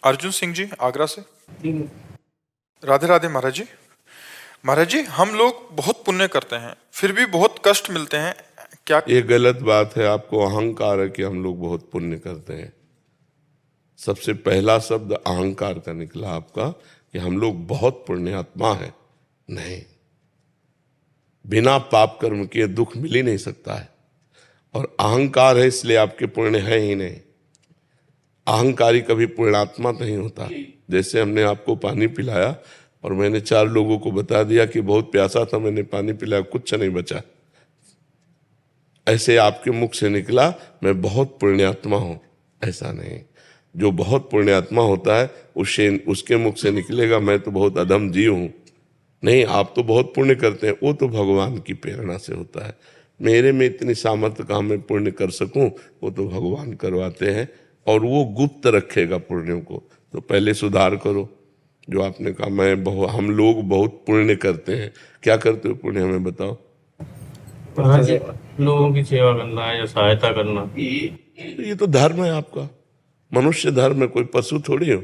अर्जुन सिंह जी आगरा से। राधे राधे महाराज जी। महाराज जी, हम लोग बहुत पुण्य करते हैं फिर भी बहुत कष्ट मिलते हैं, क्या? ये गलत बात है। आपको अहंकार है कि हम लोग बहुत पुण्य करते हैं। सबसे पहला शब्द अहंकार का निकला आपका कि हम लोग बहुत पुण्यात्मा है। नहीं, बिना पाप कर्म किए दुख मिल ही नहीं सकता है। और अहंकार है इसलिए आपके पुण्य है ही नहीं। अहंकारी कभी पुण्यात्मा नहीं होता। जैसे हमने आपको पानी पिलाया और मैंने 4 लोगों को बता दिया कि बहुत प्यासा था, मैंने पानी पिलाया, कुछ नहीं बचा, ऐसे आपके मुख से निकला मैं बहुत पुण्यात्मा हूं, ऐसा नहीं। जो बहुत पुण्यात्मा होता है उसके मुख से निकलेगा मैं तो बहुत अधम जीव हूं। नहीं, आप तो बहुत पुण्य करते हैं, वो तो भगवान की प्रेरणा से होता है। मेरे में इतनी सामर्थ्य कहाँ मैं पुण्य कर सकूं, वो तो भगवान करवाते हैं और वो गुप्त रखेगा पुण्यों को। तो पहले सुधार करो। जो आपने कहा हम लोग बहुत पुण्य करते हैं, क्या करते हो पुण्य हमें बताओ। लोगों की सेवा करना है या सहायता करना, ये तो धर्म है आपका, मनुष्य धर्म है, कोई पशु थोड़ी हो।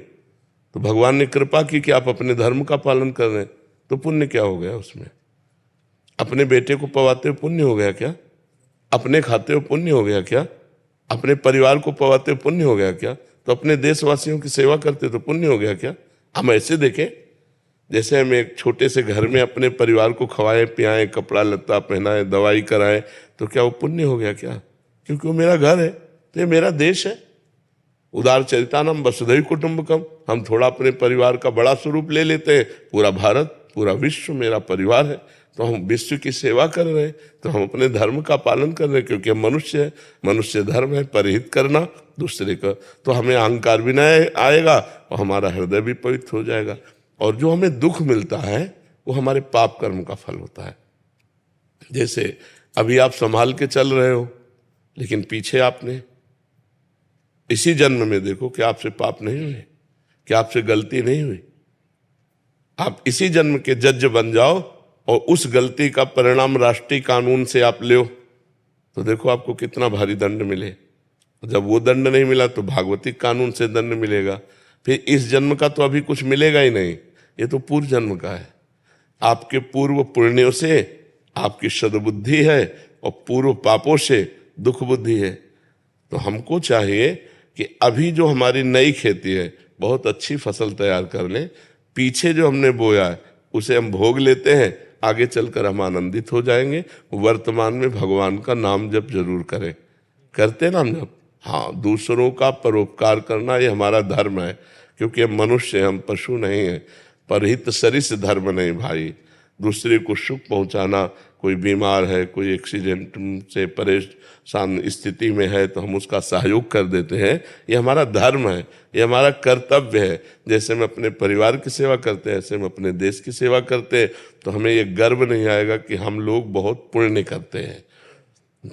तो भगवान ने कृपा की कि आप अपने धर्म का पालन कर रहे हैं, तो पुण्य क्या हो गया उसमें? अपने बेटे को पवाते हो पुण्य हो गया क्या? अपने खाते हो पुण्य हो गया क्या? अपने परिवार को पवाते हो पुण्य हो गया क्या? तो अपने देशवासियों की सेवा करते तो पुण्य हो गया क्या? हम ऐसे देखें जैसे हम एक छोटे से घर में अपने परिवार को खवाएं पियाएं, कपड़ा लत्ता पहनाएं, दवाई कराएं, तो क्या वो पुण्य हो गया क्या? क्योंकि वो मेरा घर है, तो ये मेरा देश है। उदार चरितानम वसुधैव कुटुंबकम। हम थोड़ा अपने परिवार का बड़ा स्वरूप ले लेते हैं, पूरा भारत पूरा विश्व मेरा परिवार है, तो हम विश्व की सेवा कर रहे हैं, तो हम अपने धर्म का पालन कर रहे हैं। क्योंकि हम मनुष्य है, मनुष्य धर्म है परहित करना दूसरे का। तो हमें अहंकार भी नहीं आएगा और हमारा हृदय भी पवित्र हो जाएगा। और जो हमें दुख मिलता है वो हमारे पाप कर्म का फल होता है। जैसे अभी आप संभाल के चल रहे हो, लेकिन पीछे आपने इसी जन्म में देखो कि आपसे पाप नहीं हुए, कि आपसे गलती नहीं हुई। आप इसी जन्म के जज बन जाओ और उस गलती का परिणाम राष्ट्रीय कानून से आप ले, तो देखो आपको कितना भारी दंड मिले। जब वो दंड नहीं मिला तो भागवतिक कानून से दंड मिलेगा। फिर इस जन्म का तो अभी कुछ मिलेगा ही नहीं, ये तो पूर्व जन्म का है। आपके पूर्व पुण्यों से आपकी सद्बुद्धि है और पूर्व पापों से दुख बुद्धि है। तो हमको चाहिए कि अभी जो हमारी नई खेती है बहुत अच्छी फसल तैयार कर लें, पीछे जो हमने बोया है उसे हम भोग लेते हैं, आगे चलकर हम आनंदित हो जाएंगे। वर्तमान में भगवान का नाम जप जरूर करें। करते नाम जप, हाँ, दूसरों का परोपकार करना ये हमारा धर्म है। क्योंकि हम मनुष्य हैं, हम पशु नहीं हैं। परहित सरिस धर्म नहीं भाई। दूसरे को सुख पहुंचाना, कोई बीमार है, कोई एक्सीडेंट से परेशान स्थिति में है तो हम उसका सहयोग कर देते हैं, ये हमारा धर्म है, ये हमारा कर्तव्य है। जैसे हम अपने परिवार की सेवा करते हैं ऐसे हम अपने देश की सेवा करते हैं। तो हमें ये गर्व नहीं आएगा कि हम लोग बहुत पुण्य करते हैं,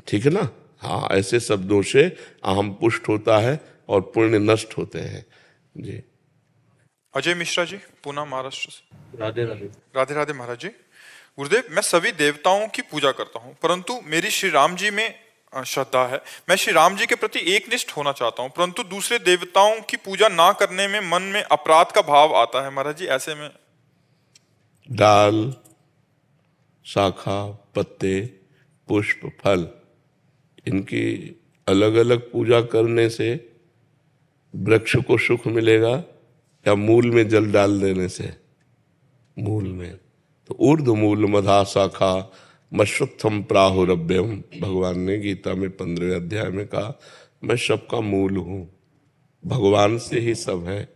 ठीक है ना। हाँ, ऐसे शब्दों से अहम पुष्ट होता है और पुण्य नष्ट होते हैं जी। अजय मिश्रा जी, पूना महाराष्ट्र से। राधे राधे। राधे राधे महाराज जी। गुरुदेव, मैं सभी देवताओं की पूजा करता हूँ परंतु मेरी श्री राम जी में श्रद्धा है। मैं श्री राम जी के प्रति एकनिष्ठ होना चाहता हूँ परंतु दूसरे देवताओं की पूजा ना करने में मन में अपराध का भाव आता है महाराज जी। ऐसे में डाल, शाखा, पत्ते, पुष्प, फल, इनकी अलग अलग पूजा करने से वृक्ष को सुख मिलेगा या मूल में जल डाल देने से? मूल में। तो ऊर्ध मूल मधा शाखा मश्रुत्थम प्राहुरभ्यम, भगवान ने गीता में 15वें अध्याय में कहा मैं सबका मूल हूं। भगवान से ही सब है।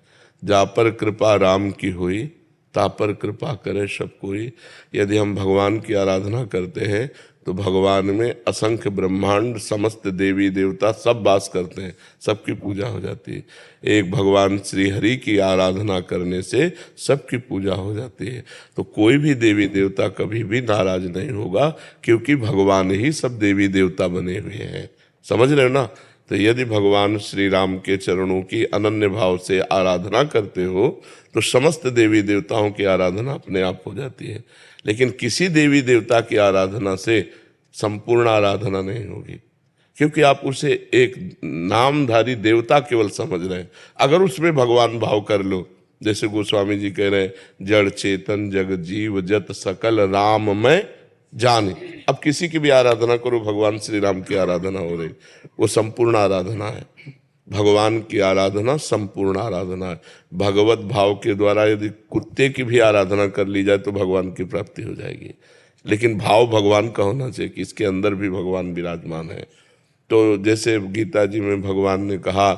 जा पर कृपा राम की हुई ता पर कृपा करे सब कोई। यदि हम भगवान की आराधना करते हैं तो भगवान में असंख्य ब्रह्मांड समस्त देवी देवता सब वास करते हैं, सबकी पूजा हो जाती है। एक भगवान श्री हरि की आराधना करने से सबकी पूजा हो जाती है। तो कोई भी देवी देवता कभी भी नाराज नहीं होगा क्योंकि भगवान ही सब देवी देवता बने हुए हैं। समझ रहे हो ना। तो यदि भगवान श्री राम के चरणों की अनन्य भाव से आराधना करते हो तो समस्त देवी देवताओं की आराधना अपने आप हो जाती है। लेकिन किसी देवी देवता की आराधना से संपूर्ण आराधना नहीं होगी। क्योंकि आप उसे एक नामधारी देवता केवल समझ रहे हैं। अगर उसमें भगवान भाव कर लो, जैसे गोस्वामी जी कह रहे हैं, जड़ चेतन जग जीव जत सकल राम मैं जाने। अब किसी की भी आराधना करो, भगवान श्री राम की आराधना हो रही, वो संपूर्ण आराधना है। भगवान की आराधना संपूर्ण आराधना है। भगवत भाव के द्वारा यदि कुत्ते की भी आराधना कर ली जाए तो भगवान की प्राप्ति हो जाएगी। लेकिन भाव भगवान का होना चाहिए कि इसके अंदर भी भगवान विराजमान है। तो जैसे गीता जी में भगवान ने कहा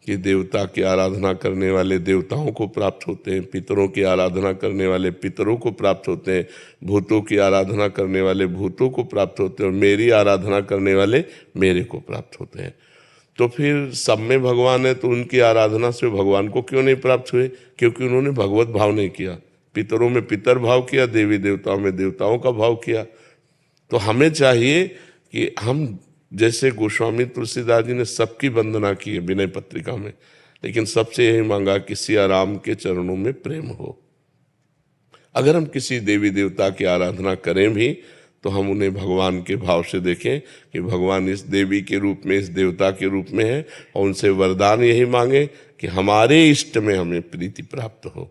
कि देवता की आराधना करने वाले देवताओं को प्राप्त होते हैं, पितरों की आराधना करने वाले पितरों को प्राप्त होते हैं, भूतों की आराधना करने वाले भूतों को प्राप्त होते हैं, और मेरी आराधना करने वाले मेरे को प्राप्त होते हैं। तो फिर सब में भगवान है, तो उनकी आराधना से भगवान को क्यों नहीं प्राप्त हुए? क्योंकि उन्होंने भगवत भाव नहीं किया। पितरों में पितर भाव किया, देवी देवताओं में देवताओं का भाव किया। तो हमें चाहिए कि हम, जैसे गोस्वामी तुलसीदास जी ने सबकी वंदना की है विनय पत्रिका में, लेकिन सबसे यही मांगा कि सिया राम के चरणों में प्रेम हो। अगर हम किसी देवी देवता की आराधना करें भी तो हम उन्हें भगवान के भाव से देखें कि भगवान इस देवी के रूप में, इस देवता के रूप में है, और उनसे वरदान यही मांगे कि हमारे इष्ट में हमें प्रीति प्राप्त हो।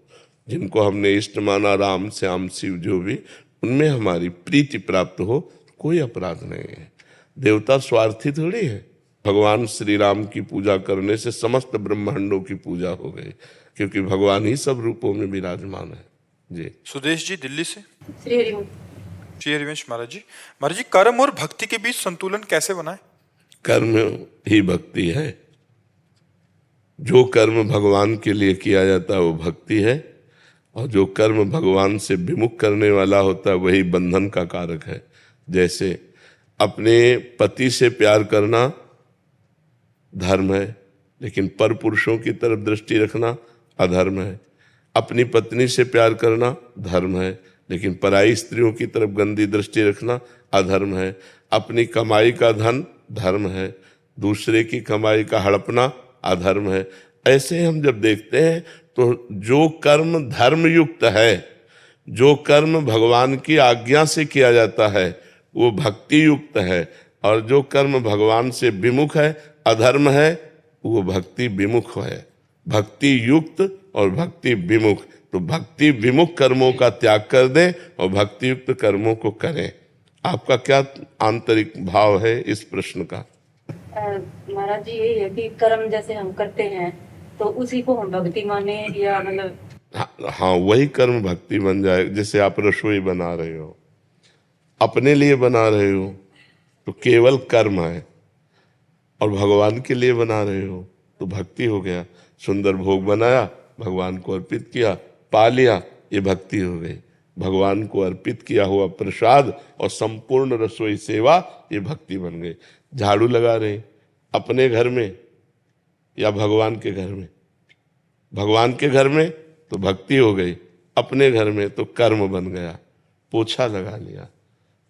जिनको हमने इष्ट माना, राम श्याम शिव जो भी, उनमें हमारी प्रीति प्राप्त हो, कोई अपराध नहीं है। देवता स्वार्थी थोड़ी है। भगवान श्री राम की पूजा करने से समस्त ब्रह्मांडों की पूजा हो गई, क्योंकि भगवान ही सब रूपों में विराजमान है। जी सुदेश जी दिल्ली से। श्री हरिओम। श्री हरिवंश महाराज जी। महाराज जी, कर्म और भक्ति के बीच संतुलन कैसे बनाए? कर्म ही भक्ति है। जो कर्म भगवान के लिए किया जाता है वो भक्ति है, और जो कर्म भगवान से विमुख करने वाला होता है वही बंधन का कारक है। जैसे अपने पति से प्यार करना धर्म है, लेकिन पर पुरुषों की तरफ दृष्टि रखना अधर्म है। अपनी पत्नी से प्यार करना धर्म है, लेकिन पराई स्त्रियों की तरफ गंदी दृष्टि रखना अधर्म है। अपनी कमाई का धन धर्म है, दूसरे की कमाई का हड़पना अधर्म है। ऐसे हम जब देखते हैं तो जो कर्म धर्म युक्त है, जो कर्म भगवान की आज्ञा से किया जाता है वो भक्ति युक्त है, और जो कर्म भगवान से विमुख है, अधर्म है, वो भक्ति विमुख है। भक्ति युक्त और भक्ति विमुख, तो भक्ति विमुख कर्मों का त्याग कर दें और भक्ति युक्त कर्मों को करें। आपका क्या आंतरिक भाव है इस प्रश्न का? महाराज जी, यही है कि कर्म जैसे हम करते हैं तो उसी को हम भक्ति माने, या मतलब? हाँ, वही कर्म भक्ति बन जाए। जैसे आप रसोई बना रहे हो, अपने लिए बना रहे हो तो केवल कर्म है, और भगवान के लिए बना रहे हो तो भक्ति हो गया। सुंदर भोग बनाया, भगवान को अर्पित किया, पा लिया, ये भक्ति हो गई। भगवान को अर्पित किया हुआ प्रसाद और संपूर्ण रसोई सेवा, ये भक्ति बन गई। झाड़ू लगा रहे अपने घर में या भगवान के घर में? भगवान के घर में तो भक्ति हो गई, अपने घर में तो कर्म बन गया। पोछा लगा लिया,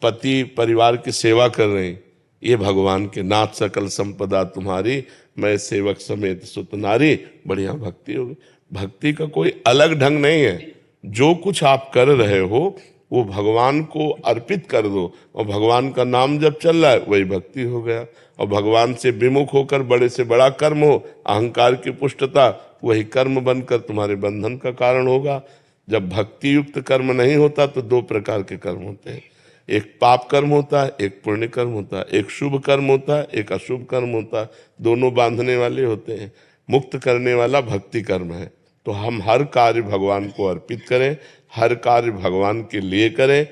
पति परिवार की सेवा कर रहे हैं, ये भगवान के नाथ सकल संपदा तुम्हारी, मैं सेवक समेत सुत नारी, बढ़िया भक्ति हो गई। भक्ति का कोई अलग ढंग नहीं है। जो कुछ आप कर रहे हो वो भगवान को अर्पित कर दो, और भगवान का नाम जब चल रहा है वही भक्ति हो गया। और भगवान से विमुख होकर बड़े से बड़ा कर्म हो, अहंकार की पुष्टता, वही कर्म बनकर तुम्हारे बंधन का कारण होगा। जब भक्ति युक्त कर्म नहीं होता तो दो प्रकार के कर्म होते हैं, एक पाप कर्म होता है, एक पुण्य कर्म होता है, एक शुभ कर्म होता है, एक अशुभ कर्म होता है। दोनों बांधने वाले होते हैं। मुक्त करने वाला भक्ति कर्म है। तो हम हर कार्य भगवान को अर्पित करें, हर कार्य भगवान के लिए करें।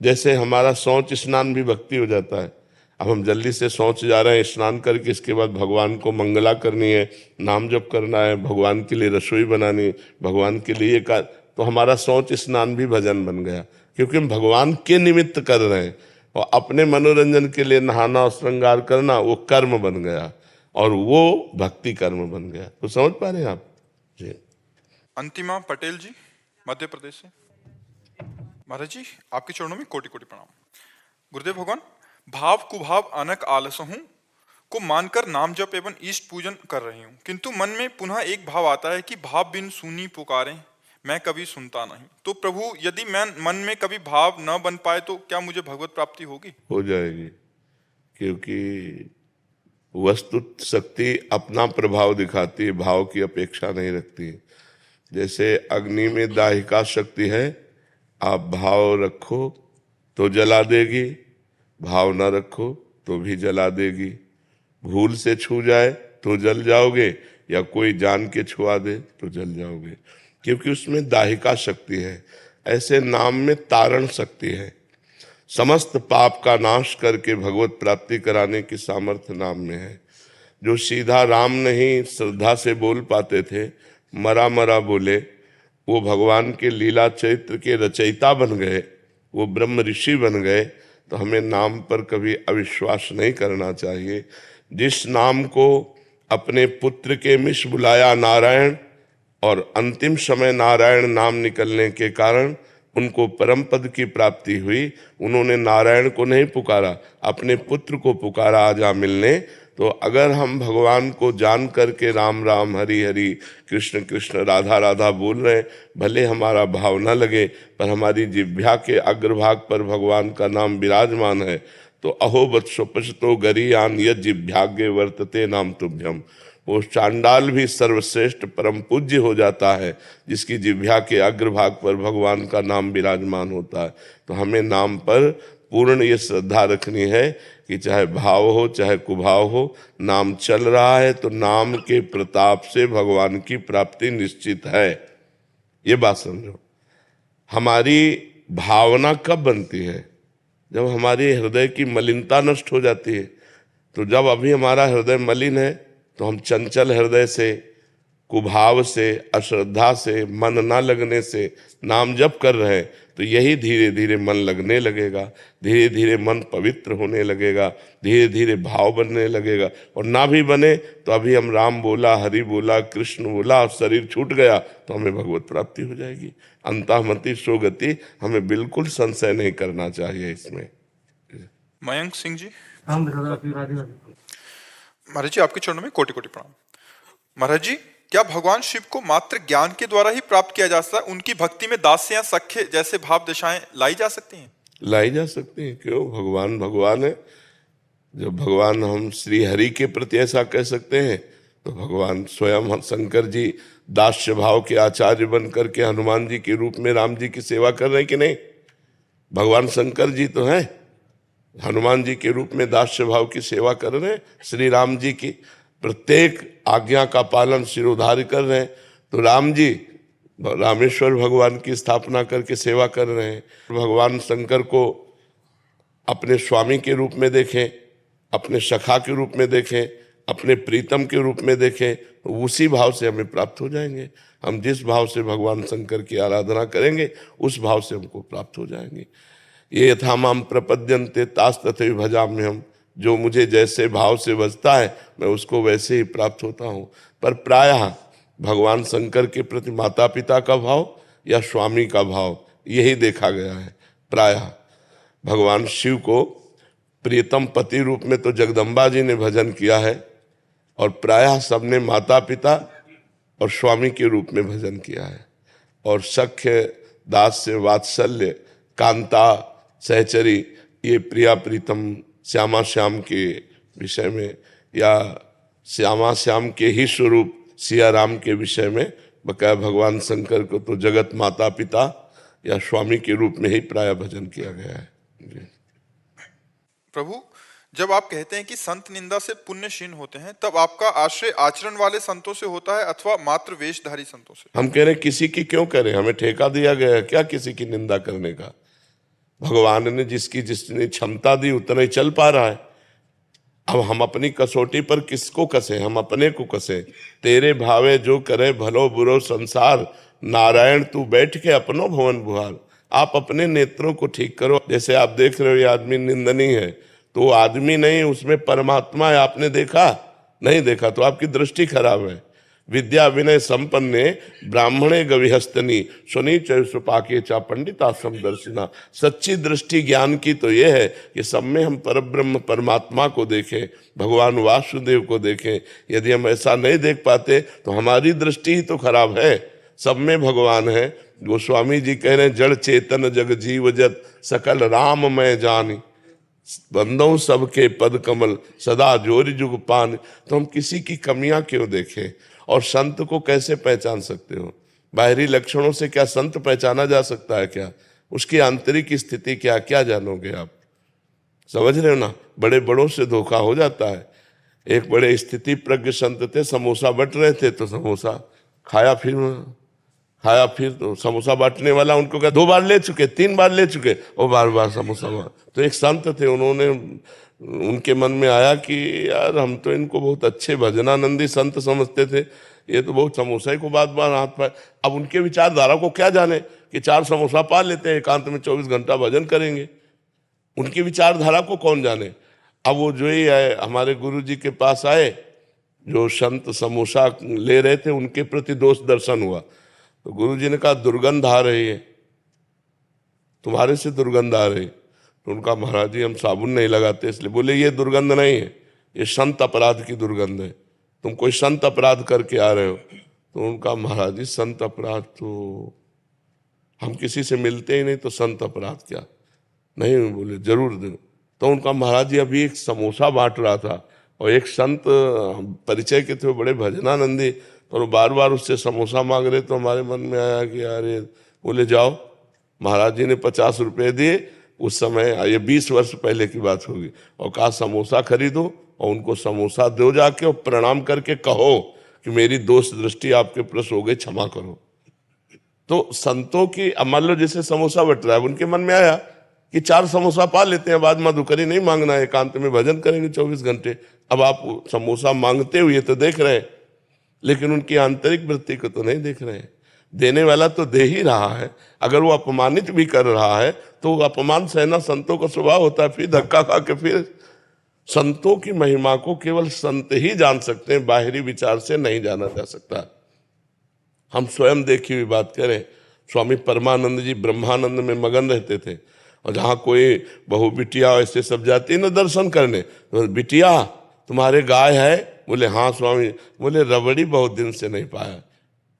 जैसे हमारा शौच स्नान भी भक्ति हो जाता है। अब हम जल्दी से शौच जा रहे हैं, स्नान करके इसके बाद भगवान को मंगला करनी है, नाम जप करना है, भगवान के लिए रसोई बनानी, भगवान के लिए तो हमारा शौच स्नान भी भजन बन गया, क्योंकि हम भगवान के निमित्त कर रहे हैं। और अपने मनोरंजन के लिए नहाना और श्रृंगार करना वो कर्म बन गया, और वो भक्ति कर्म बन गया। तो समझ पा रहे हैं आप जी? अंतिमा पटेल जी, मध्य प्रदेश से। महाराज जी, आपके चरणों में कोटि कोटि प्रणाम। गुरुदेव भगवान, भाव कुभाव अनक आलसहूं को मानकर नाम जप एवं इष्ट पूजन कर रही हूँ, किंतु मन में पुनः एक भाव आता है कि भाव बिन सुनी पुकारें, मैं कभी सुनता नहीं। तो प्रभु, यदि मैं मन में कभी भाव न बन पाए तो क्या मुझे भगवत प्राप्ति होगी? हो जाएगी, क्योंकि वस्तु शक्ति अपना प्रभाव दिखाती है, भाव की अपेक्षा नहीं रखती है। जैसे अग्नि में दाहिका शक्ति है, आप भाव रखो तो जला देगी, भाव न रखो तो भी जला देगी। भूल से छू जाए तो जल जाओगे, या कोई जान के छुआ दे तो जल जाओगे, क्योंकि उसमें दाहिका शक्ति है। ऐसे नाम में तारण शक्ति है। समस्त पाप का नाश करके भगवत प्राप्ति कराने की सामर्थ्य नाम में है। जो सीधा राम नहीं श्रद्धा से बोल पाते थे, मरा मरा बोले, वो भगवान के लीला चरित्र के रचयिता बन गए, वो ब्रह्म ऋषि बन गए। तो हमें नाम पर कभी अविश्वास नहीं करना चाहिए। जिस नाम को अपने पुत्र के मिश बुलाया नारायण, और अंतिम समय नारायण नाम निकलने के कारण उनको परम पद की प्राप्ति हुई। उन्होंने नारायण को नहीं पुकारा, अपने पुत्र को पुकारा आजा मिलने। तो अगर हम भगवान को जान करके राम राम हरि हरि कृष्ण कृष्ण राधा राधा बोल रहे हैं, भले हमारा भाव न लगे, पर हमारी जिह्वा के अग्रभाग पर भगवान का नाम विराजमान है, तो अहो वत्सो पश्यतो गरीयान यद जिह्वाग्रे वर्तते नाम तुभ्यम। वो चांडाल भी सर्वश्रेष्ठ परम पूज्य हो जाता है जिसकी जिह्वा के अग्रभाग पर भगवान का नाम विराजमान होता है। तो हमें नाम पर पूर्ण ये श्रद्धा रखनी है कि चाहे भाव हो चाहे कुभाव हो, नाम चल रहा है तो नाम के प्रताप से भगवान की प्राप्ति निश्चित है। ये बात समझो। हमारी भावना कब बनती है? जब हमारी हृदय की मलिनता नष्ट हो जाती है। तो जब अभी हमारा हृदय मलिन है तो हम चंचल हृदय से, कुभाव से, अश्रद्धा से, मन ना लगने से नाम जप कर रहे हैं, तो यही धीरे धीरे मन लगने लगेगा, धीरे धीरे मन पवित्र होने लगेगा, धीरे धीरे भाव बनने लगेगा। और ना भी बने तो अभी हम राम बोला, हरि बोला, कृष्ण बोला, शरीर छूट गया तो हमें भगवत प्राप्ति हो जाएगी। अंतःमति सोगति, हमें बिल्कुल संशय नहीं करना चाहिए इसमें। मयंक सिंह जी। हम राधे राधे। महाराज जी, आपके चरणों में कोटि कोटि प्रणाम। महाराज जी, क्या भगवान शिव को मात्र ज्ञान के द्वारा ही प्राप्त किया जा सकता है? उनकी भक्ति में दास्य या सख्य जैसे भाव दशाएं लाई जा सकती हैं? लाई जा सकती हैं। क्यों? भगवान भगवान है। जब भगवान, हम श्री हरि के प्रति ऐसा कह सकते हैं, तो भगवान स्वयं शंकर जी दास्य भाव के आचार्य बन करके हनुमान जी के रूप में राम जी की सेवा कर रहे हैं कि नहीं? भगवान शंकर जी तो हैं, हनुमान जी के रूप में दास्य भाव की सेवा कर रहे हैं। श्री राम जी की प्रत्येक आज्ञा का पालन सिरोधार्य कर रहे हैं। तो राम जी रामेश्वर भगवान की स्थापना करके सेवा कर रहे हैं। भगवान शंकर को अपने स्वामी के रूप में देखें, अपने सखा के रूप में देखें, अपने प्रीतम के रूप में देखें, तो उसी भाव से हमें प्राप्त हो जाएंगे। हम जिस भाव से भगवान शंकर की आराधना करेंगे उस भाव से हमको प्राप्त हो जाएंगे। ये यथा माम प्रपद्यन्ते तास तथैव भजाम्यहम्। जो मुझे जैसे भाव से बजता है मैं उसको वैसे ही प्राप्त होता हूँ। पर प्रायः भगवान शंकर के प्रति माता पिता का भाव या स्वामी का भाव, यही देखा गया है। प्रायः भगवान शिव को प्रियतम पति रूप में तो जगदम्बा जी ने भजन किया है, और प्रायः सबने माता पिता और स्वामी के रूप में भजन किया है। और सख्य, दास्य, वात्सल्य, कांता, सहचरी, ये प्रिया प्रीतम श्यामा श्याम के विषय में, या श्यामा श्याम के ही स्वरूप सिया राम के विषय में, बकाया भगवान शंकर को तो जगत माता पिता या स्वामी के रूप में ही प्राय भजन किया गया है। प्रभु, जब आप कहते हैं कि संत निंदा से पुण्य क्षीण होते हैं, तब आपका आश्रय आचरण वाले संतों से होता है अथवा मात्र वेशधारी संतों से? हम कह रहे हैं किसी की क्यों करें? हमें ठेका दिया गया है क्या किसी की निंदा करने का? भगवान ने जिसने क्षमता दी उतना ही चल पा रहा है। अब हम अपनी कसौटी पर किसको कसे? हम अपने को कसे। तेरे भावे जो करे भलो बुरो संसार, नारायण तू बैठ के अपनो भवन बुहार। आप अपने नेत्रों को ठीक करो। जैसे आप देख रहे हो ये आदमी निंदनीय है, तो वो आदमी नहीं, उसमें परमात्मा है। आपने देखा? नहीं देखा तो आपकी दृष्टि खराब है। विद्या विनय संपन्ने ब्राह्मणे गविहस्तनी सुनी चुपाके चा पंडिताश्रम दर्शना। सच्ची दृष्टि ज्ञान की तो ये है कि सब में हम परब्रह्म परमात्मा को देखें, भगवान वासुदेव को देखें। यदि हम ऐसा नहीं देख पाते तो हमारी दृष्टि ही तो खराब है। सब में भगवान है। गोस्वामी जी कह रहे हैं, जड़ चेतन जग जीव जत सकल राम मैं जानी। बंदों सबके पद कमल सदा जोरि जुग पान। तो हम किसी की कमियां क्यों देखें? और संत को कैसे पहचान सकते हो? बाहरी लक्षणों से क्या संत पहचाना जा सकता है क्या? उसकी आंतरिक स्थिति क्या क्या जानोगे आप? समझ रहे हो ना? बड़े बड़ों से धोखा हो जाता है। एक बड़े स्थिति प्रज्ञ संत थे, समोसा बट रहे थे तो समोसा खाया, फिर तो समोसा बांटने वाला उनको कहा 2 बार ले चुके, 3 बार ले चुके, और बार बार समोसा। तो एक संत थे, उनके मन में आया कि यार हम तो इनको बहुत अच्छे भजनानंदी संत समझते थे, ये तो बहुत समोसा ही को बार बार हाथ पाए। अब उनके विचारधारा को क्या जाने कि 4 समोसा पा लेते हैं, एकांत में 24 घंटा भजन करेंगे। उनकी विचारधारा को कौन जाने। अब वो जो ही आए हमारे गुरु जी के पास आए, जो संत समोसा ले रहे थे उनके प्रति दोष दर्शन हुआ। तो गुरु जी ने कहा दुर्गंध आ रही है, तुम्हारे से दुर्गंध आ रही। तो उनका महाराज जी हम साबुन नहीं लगाते इसलिए। बोले ये दुर्गंध नहीं है, ये संत अपराध की दुर्गंध है, तुम कोई संत अपराध करके आ रहे हो। तो उनका महाराज जी संत अपराध तो हम किसी से मिलते ही नहीं, तो संत अपराध क्या? नहीं, बोले जरूर दे। तो उनका महाराज जी अभी एक समोसा बांट रहा था और एक संत परिचय के थे, बड़े भजनानंदी, और बार बार उससे समोसा मांग रहे। तो हमारे मन में आया कि यार ये, बोले जाओ। महाराज जी ने 50 रुपये दिए, उस समय ये 20 वर्ष पहले की बात होगी, और कहा समोसा खरीदो और उनको समोसा दो जाके, और प्रणाम करके कहो कि मेरी दोष दृष्टि आपके प्रति हो गई, क्षमा करो। तो संतों की, मान लो जैसे समोसा बट रहा है, उनके मन में आया कि 4 समोसा पा लेते हैं, बाद मधुकरी नहीं मांगना है, एकांत में भजन करेंगे 24 घंटे। अब आप समोसा मांगते हुए तो देख रहे हैं, लेकिन उनकी आंतरिक वृत्ति को तो नहीं देख रहे हैं। देने वाला तो दे ही रहा है, अगर वो अपमानित भी कर रहा है तो अपमान सहना संतों का स्वभाव होता है। फिर धक्का खा के, फिर संतों की महिमा को केवल संत ही जान सकते हैं, बाहरी विचार से नहीं जाना जा सकता। हम स्वयं देखी हुई बात करें, स्वामी परमानंद जी ब्रह्मानंद में मगन रहते थे, और जहाँ कोई बहू बिटिया ऐसे सब जाती है ना दर्शन करने, तो बिटिया तुम्हारे गाय है? बोले हाँ स्वामी। बोले रबड़ी बहुत दिन से नहीं पाया।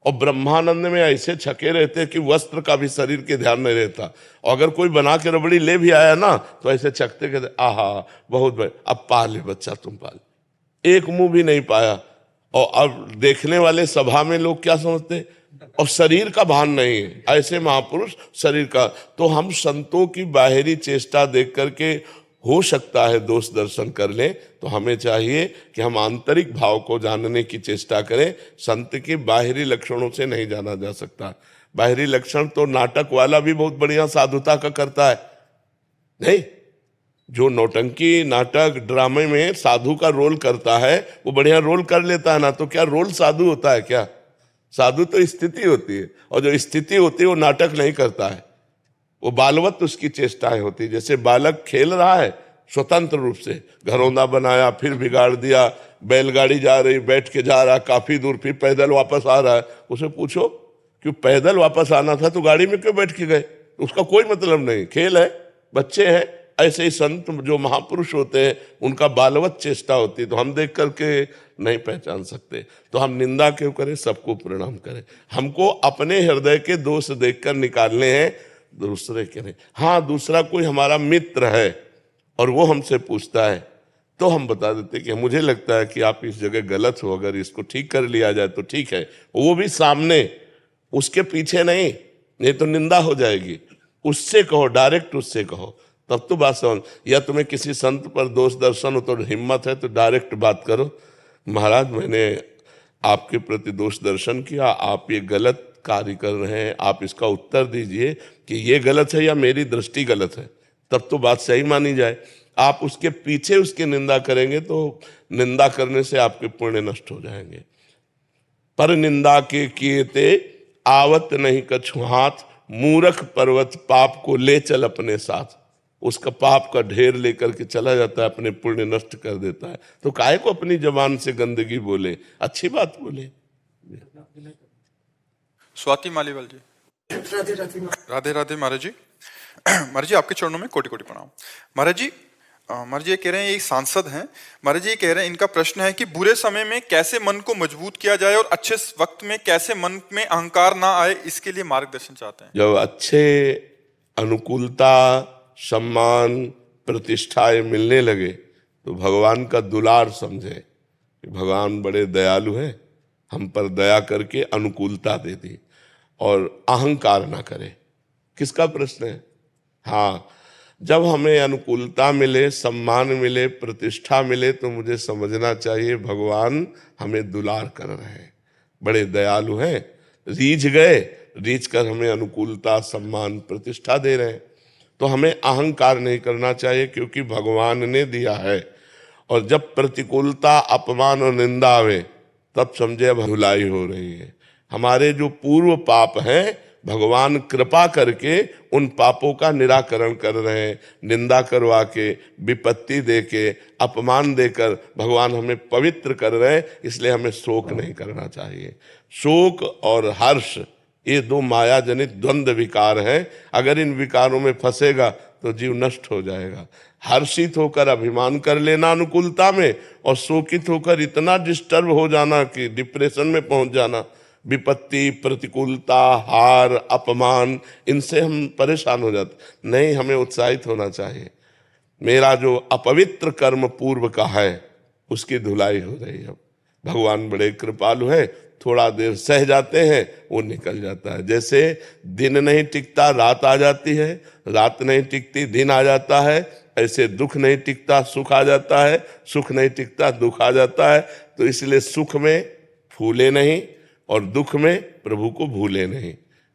और ब्रह्मानंद में ऐसे छके रहते कि वस्त्र का भी शरीर के ध्यान नहीं रहता, और अगर कोई बना के रबड़ी ले भी आया ना तो ऐसे छकते कहते आहा बहुत बड़े, अब पा ले बच्चा तुम पा ले। एक मुंह भी नहीं पाया। और अब देखने वाले सभा में लोग क्या समझते, और शरीर का भान नहीं है, ऐसे महापुरुष शरीर का। तो हम संतों की बाहरी चेष्टा देख करके हो सकता है दोष दर्शन कर लें, तो हमें चाहिए कि हम आंतरिक भाव को जानने की चेष्टा करें। संत के बाहरी लक्षणों से नहीं जाना जा सकता। बाहरी लक्षण तो नाटक वाला भी बहुत बढ़िया साधुता का करता है, नहीं? जो नौटंकी नाटक ड्रामे में साधु का रोल करता है वो बढ़िया रोल कर लेता है ना, तो क्या रोल साधु होता है क्या? साधु तो स्थिति होती है, और जो स्थिति होती है वो नाटक नहीं करता है, वो बालवत उसकी चेष्टाएं होती है। जैसे बालक खेल रहा है स्वतंत्र रूप से, घरौंदा बनाया, फिर बिगाड़ दिया, बैलगाड़ी जा रही, बैठ के जा रहा काफी दूर, फिर पैदल वापस आ रहा है। उसे पूछो कि पैदल वापस आना था तो गाड़ी में क्यों बैठ के गए? उसका कोई मतलब नहीं, खेल है, बच्चे हैं। ऐसे ही संत जो महापुरुष होते हैं उनका बालवत चेष्टा होती है, तो हम देख करके नहीं पहचान सकते। तो हम निंदा क्यों करें, सबको प्रणाम करें। हमको अपने हृदय के दोष देखकर निकालने हैं, दूसरे के नहीं। हाँ, दूसरा कोई हमारा मित्र है और वो हमसे पूछता है तो हम बता देते कि मुझे लगता है कि आप इस जगह गलत हो, अगर इसको ठीक कर लिया जाए तो ठीक है। वो भी सामने, उसके पीछे नहीं तो निंदा हो जाएगी। उससे कहो, डायरेक्ट उससे कहो, तब तो बात समझ। या तुम्हें किसी संत पर दोष दर्शन हो तो हिम्मत है तो डायरेक्ट बात करो, महाराज मैंने आपके प्रति दोष दर्शन किया, आप ये गलत कार्य कर रहे हैं, आप इसका उत्तर दीजिए कि ये गलत है या मेरी दृष्टि गलत है, तब तो बात सही मानी जाए। आप उसके पीछे उसकी निंदा करेंगे तो निंदा करने से आपके पुण्य नष्ट हो जाएंगे। पर निंदा के किए ते आवत नहीं कछु हाथ, मूर्ख पर्वत पाप को ले चल अपने साथ। उसका पाप का ढेर लेकर के चला जाता है, अपने पुण्य नष्ट कर देता है। तो काहे को अपनी जबान से गंदगी बोले, अच्छी बात बोले। स्वाति मालीवाल जी। राधे राधे महाराज जी। महाराज जी आपके चरणों में कोटि कोटि प्रणाम। महाराज जी ये कह रहे हैं, ये सांसद हैं महाराज जी, ये कह रहे हैं इनका प्रश्न है कि बुरे समय में कैसे मन को मजबूत किया जाए और अच्छे वक्त में कैसे मन में अहंकार ना आए, इसके लिए मार्गदर्शन चाहते हैं। जब अच्छे अनुकूलता, सम्मान, प्रतिष्ठा ये मिलने लगे तो भगवान का दुलार समझे कि भगवान बड़े दयालु हैं, हम पर दया करके अनुकूलता दे दी, और अहंकार ना करे। किसका प्रश्न है? हाँ, जब हमें अनुकूलता मिले, सम्मान मिले, प्रतिष्ठा मिले, तो मुझे समझना चाहिए भगवान हमें दुलार कर रहे हैं, बड़े दयालु हैं। रीझ गए, रीझ कर हमें अनुकूलता, सम्मान, प्रतिष्ठा दे रहे हैं, तो हमें अहंकार नहीं करना चाहिए, क्योंकि भगवान ने दिया है। और जब प्रतिकूलता, अपमान और निंदा आवे, तब समझे अब धुलाई हो रही है। हमारे जो पूर्व पाप हैं, भगवान कृपा करके उन पापों का निराकरण कर रहे हैं। निंदा करवा के, विपत्ति दे के, अपमान देकर भगवान हमें पवित्र कर रहे हैं, इसलिए हमें शोक नहीं करना चाहिए। शोक और हर्ष ये दो माया जनित द्वंद्व विकार हैं। अगर इन विकारों में फंसेगा तो जीव नष्ट हो जाएगा। हर्षित होकर अभिमान कर लेना अनुकूलता में, और शोकित होकर इतना डिस्टर्ब हो जाना कि डिप्रेशन में पहुंच जाना, विपत्ति, प्रतिकूलता, हार, अपमान, इनसे हम परेशान हो जाते। नहीं, हमें उत्साहित होना चाहिए। मेरा जो अपवित्र कर्म पूर्व का है उसकी धुलाई हो रही है। भगवान बड़े कृपालु हैं, थोड़ा देर सह जाते हैं, वो निकल जाता है। जैसे दिन नहीं टिकता, रात आ जाती है, रात नहीं टिकती, दिन आ जाता है, ऐसे दुख नहीं टिकता, सुख आ जाता है, सुख नहीं टिकता, दुख आ जाता है। तो इसलिए सुख में फूले नहीं और दुख में प्रभु को भूले नहीं।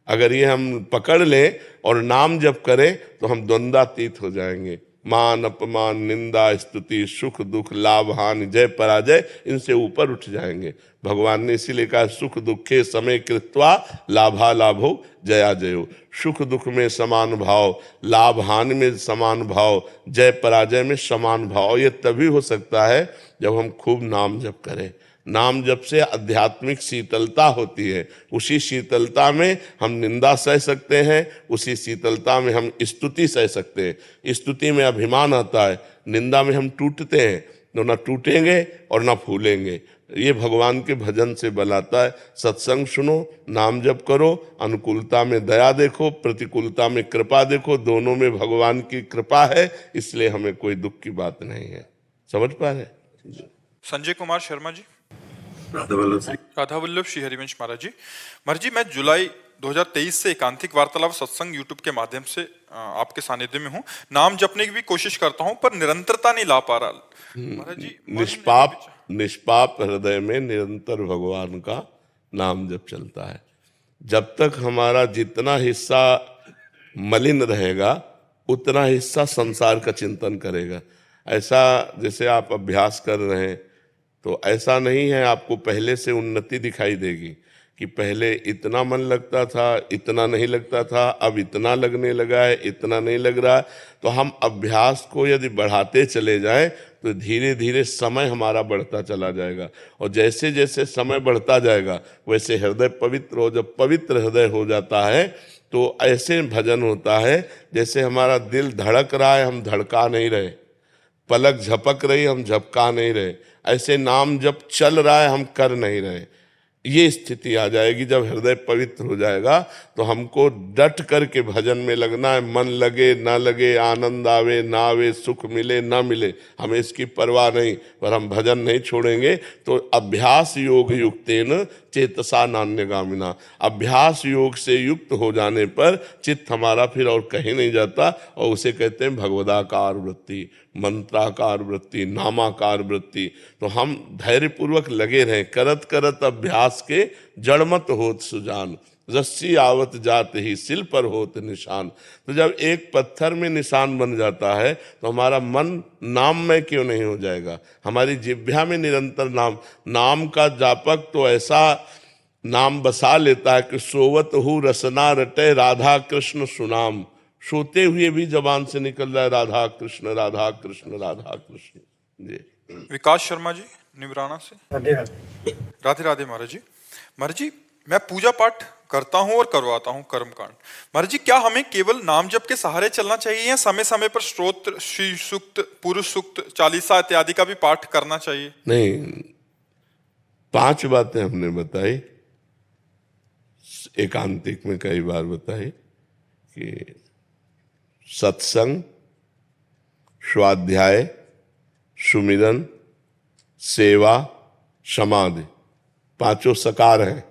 अगर ये हम पकड़ लें और नाम जप करें तो हम द्वंद्वातीत हो जाएंगे। मान, अपमान, निंदा, स्तुति, सुख दुख, लाभ हानि, जय पराजय, इनसे ऊपर उठ जाएंगे। भगवान ने इसीलिए कहा सुख दुखे समय कृत्वा लाभा लाभो जया जयो। सुख दुख में समान भाव, लाभ हानि में समान भाव, जय पराजय में समान भाव। ये तभी हो सकता है जब हम खूब नाम जप करें। नाम जप से आध्यात्मिक शीतलता होती है। उसी शीतलता में हम निंदा सह सकते हैं, उसी शीतलता में हम स्तुति सह सकते हैं। स्तुति में अभिमान आता है, निंदा में हम टूटते हैं, तो ना टूटेंगे और ना फूलेंगे। ये भगवान के भजन से बल आता है। सत्संग सुनो, नाम जप करो, अनुकूलता में दया देखो, प्रतिकूलता में कृपा देखो, दोनों में भगवान की कृपा है, इसलिए हमें कोई दुख की बात नहीं है। समझ पा रहे? संजय कुमार शर्मा जी। राधा वल्लभ श्री हरिवंश महाराज जी। महाराज जी, मैं जुलाई 2023 से एकांतिक वार्तालाप सत्संग यूट्यूब के माध्यम से आपके सानिध्य में हूँ। नाम जपने की भी कोशिश करता हूँ, पर निरंतरता नहीं ला पा रहा। महाराज जी, निष्पाप हृदय में निरंतर भगवान का नाम जप चलता है। जब तक हमारा जितना हिस्सा मलिन रहेगा, उतना हिस्सा संसार का चिंतन करेगा। ऐसा जैसे आप अभ्यास कर रहे हैं, तो ऐसा नहीं है आपको पहले से उन्नति दिखाई देगी कि पहले इतना मन लगता था, इतना नहीं लगता था, अब इतना लगने लगा है, इतना नहीं लग रहा है। तो हम अभ्यास को यदि बढ़ाते चले जाएं तो धीरे धीरे समय हमारा बढ़ता चला जाएगा, और जैसे जैसे समय बढ़ता जाएगा वैसे हृदय पवित्र हो। जब पवित्र हृदय हो जाता है तो ऐसे भजन होता है जैसे हमारा दिल धड़क रहा है, हम धड़का नहीं रहे, पलक झपक रही, हम झपका नहीं रहे, ऐसे नाम जब चल रहा है, हम कर नहीं रहे। ये स्थिति आ जाएगी जब हृदय पवित्र हो जाएगा। तो हमको डट करके भजन में लगना है। मन लगे ना लगे, आनंद आवे ना आवे, सुख मिले ना मिले, हमें इसकी परवाह नहीं, पर हम भजन नहीं छोड़ेंगे। तो अभ्यास योग युक्तेन चेतसा नान्यगामिना, अभ्यास योग से युक्त हो जाने पर चित्त हमारा फिर और कहीं नहीं जाता, और उसे कहते हैं भगवदाकार वृत्ति, मंत्राकार वृत्ति, नामाकार वृत्ति। तो हम धैर्यपूर्वक लगे रहें, करत करत अभ्यास के जड़मत होत सुजान, रस्सी आवत जात ही सिल पर होत निशान। तो जब एक पत्थर में निशान बन जाता है तो हमारा मन नाममय क्यों नहीं हो जाएगा। हमारी जिह्वा में निरंतर नाम का जापक तो ऐसा नाम बसा लेता है कि सोवत हूँ रसना रटे राधा कृष्ण सुनाम, सोते हुए भी जबान से निकल रहा है राधा कृष्ण राधा कृष्ण राधा कृष्ण। जी। विकास शर्मा जी निवराना से। राधे राधे महाराज जी। महाराज जी, मैं पूजा पाठ करता हूं और करवाता हूं कर्मकांड। महाराज जी, क्या हमें केवल नाम जप के सहारे चलना चाहिए या समय समय पर स्तोत्र, श्री सूक्त, पुरुष सूक्त, चालीसा इत्यादि का भी पाठ करना चाहिए? नहीं, 5 बातें हमने बताई, एकांतिक में कई बार बताई कि सत्संग, स्वाध्याय, सुमिरन, सेवा, समाधि, पांचों सकार हैं।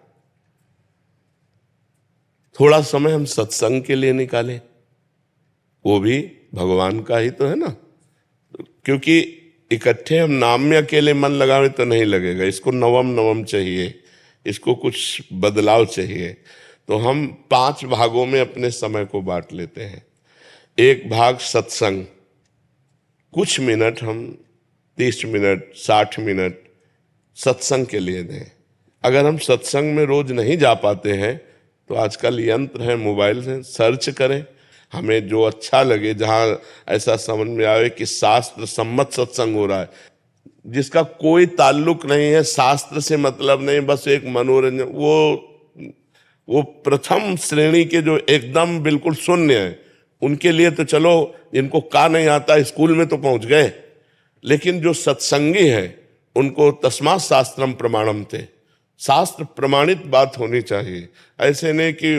थोड़ा समय हम सत्संग के लिए निकालें, वो भी भगवान का ही तो है ना, क्योंकि इकट्ठे हम नाम में अकेले मन लगावे तो नहीं लगेगा, इसको नवम नवम चाहिए, इसको कुछ बदलाव चाहिए। तो हम 5 भागों में अपने समय को बांट लेते हैं। एक भाग सत्संग, कुछ मिनट हम 30 मिनट 60 मिनट सत्संग के लिए दें। अगर हम सत्संग में रोज नहीं जा पाते हैं तो आजकल यंत्र है, मोबाइल से सर्च करें, हमें जो अच्छा लगे, जहां ऐसा समझ में आवे कि शास्त्र सम्मत सत्संग हो रहा है, जिसका कोई ताल्लुक नहीं है, शास्त्र से मतलब नहीं, बस एक मनोरंजन, वो प्रथम श्रेणी के जो एकदम बिल्कुल शून्य है, उनके लिए तो चलो, इनको का नहीं आता स्कूल में तो पहुंच गए, लेकिन जो सत्संगी है उनको तस्मात् शास्त्रम प्रमाणम थे, शास्त्र प्रमाणित बात होनी चाहिए। ऐसे नहीं कि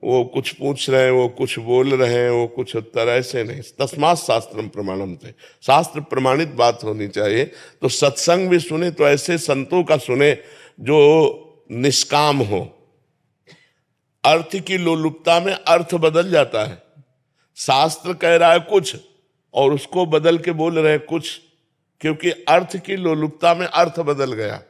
वो कुछ पूछ रहे हैं, वो कुछ बोल रहे हैं, वो कुछ उत्तर, ऐसे नहीं। तस्मात् शास्त्रम प्रमाणम थे, शास्त्र प्रमाणित बात होनी चाहिए। तो सत्संग भी सुने तो ऐसे संतों का सुने जो निष्काम हो। अर्थ की लोलुपता में अर्थ बदल जाता है, शास्त्र कह रहा है कुछ और उसको बदल के बोल रहे हैं कुछ, क्योंकि अर्थ की लोलुपता में अर्थ बदल गया,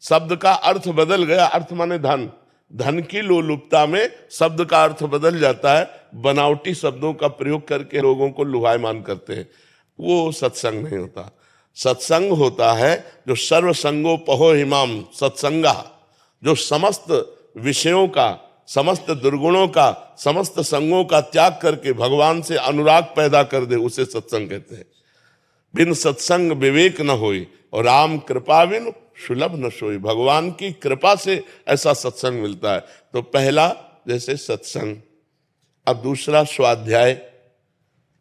शब्द का अर्थ बदल गया। अर्थ माने धन, धन की लोलुपता में शब्द का अर्थ बदल जाता है, बनावटी शब्दों का प्रयोग करके लोगों को लुभायमान करते हैं, वो सत्संग नहीं होता। सत्संग होता है जो सर्वसंगोपहो हिमाम सत्संगा, जो समस्त विषयों का, समस्त दुर्गुणों का, समस्त संगों का त्याग करके भगवान से अनुराग पैदा कर दे, उसे सत्संग कहते हैं। बिन सत्संग विवेक न होई और राम कृपा बिन सुलभ न सोई, भगवान की कृपा से ऐसा सत्संग मिलता है। तो पहला जैसे सत्संग, अब दूसरा स्वाध्याय,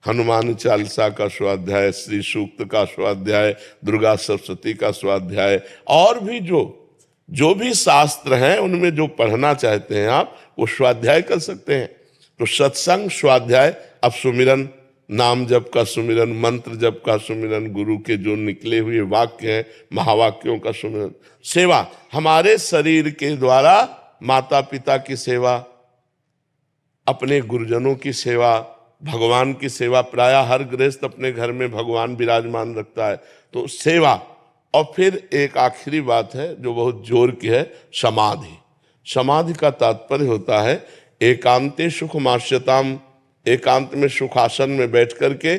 हनुमान चालीसा का स्वाध्याय, श्री सूक्त का स्वाध्याय, दुर्गा सप्तशती का स्वाध्याय, और भी जो भी शास्त्र हैं उनमें जो पढ़ना चाहते हैं आप, वो स्वाध्याय कर सकते हैं। तो सत्संग, स्वाध्याय, अब सुमिरन, नाम जप का सुमिरन, मंत्र जप का सुमिरन, गुरु के जो निकले हुए वाक्य हैं, महावाक्यों का सुमिरन, सेवा, हमारे शरीर के द्वारा माता पिता की सेवा, अपने गुरुजनों की सेवा, भगवान की सेवा। प्राय हर गृहस्थ अपने घर में भगवान विराजमान रखता है, तो सेवा। और फिर एक आखिरी बात है जो बहुत जोर की है, समाधि। समाधि का तात्पर्य होता है एकांते सुखमास्यताम, एकांत में सुखासन में बैठ करके